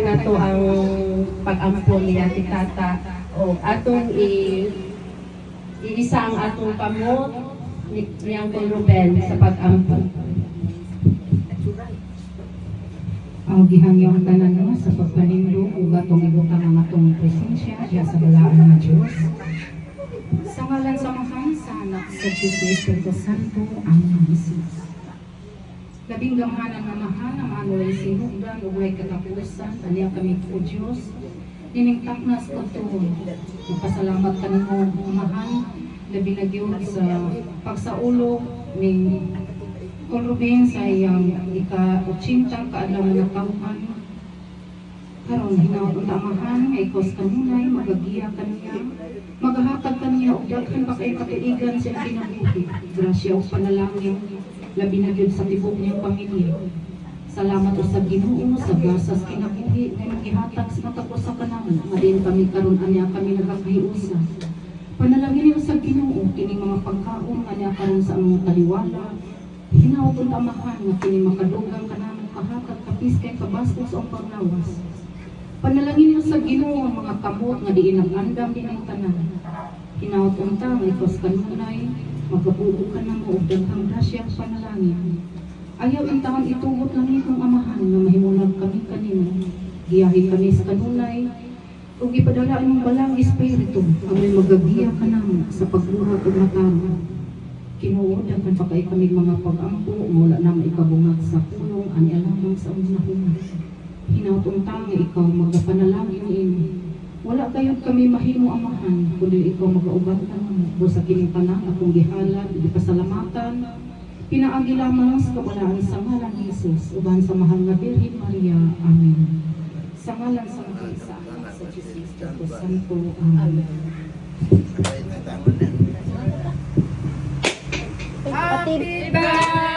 na to ang pag-ampon niya ti Tata o atong iisa ang atong kamot ni Uncle Ruben sa pag-ampon. Ang gihangyang tanan mo sa pagpanindo ug atong ibutang ang atong presensya diya sa balaan nga Dios. Sa ngalan sa Ama, sa Anak, sa Diyos na Espiritu Santo, Amen. Labing gamhanan nga mahal ang ano'y sinugdan ug way katapusan aniya kami o Dios. Diningtak na sa pagtuon. Magpasalamat kanimo mahal labi na gyud sa pagsaulo ning Uncle Ruben sa iyang ika-80 kaadlaw nga tawhan. Karon hinaot ang tamahan nga ikos kanunay magagiya kaniya. Magahatag kaniya og daghan pa kay katuigan sa kinabuhi. Grasya ug panalangin labi na gyud sa tibok niyang pamilya. Salamat usab Ginoo sa gasas kinabuhi nga gihatag sa natapos sa panahon. Madin kami karon anya kami nagakahiusa. Panalangin usab Ginoo kining mga pagkaon anya karon sa among taliwala. Hinaot ang tamahan nga kini makadugang kanamo kahatag kapis kay kabastos ang paglawas. Panalangin sa Ginoo ang mga kamot nga diin nag-andam din ang tanan. Hinaot unta nga ikos kanunay magabuo ka namo og daghang grasya sa panalangin. Ayaw ang taon itugot lang itong amahan nga mahimulag kami kanimo. Giyahi kami sa kanunay ug ipadala imong balang espiritu ang may magagiya kanamo sa pagluhat ug matama. Kinuod ang pagkay kami mga pag-ampo mula na maikabungag sa pulong ani alamang sa unahon. Hinaut-untang nga ikaw magapanalangin ini. Wala kayod kami mahimo amahan kundi ikaw magauban mo sa kining tanan akong gihalad gipasalamatan. Pinaagi lamang sa kabalaan sa ngalan ni Jesus uban sa mahal nga Birhen Maria. Amen. Sa ngalan sa Ama sa Anak sa Diyos Espiritu Santo. Amen. Happy birthday!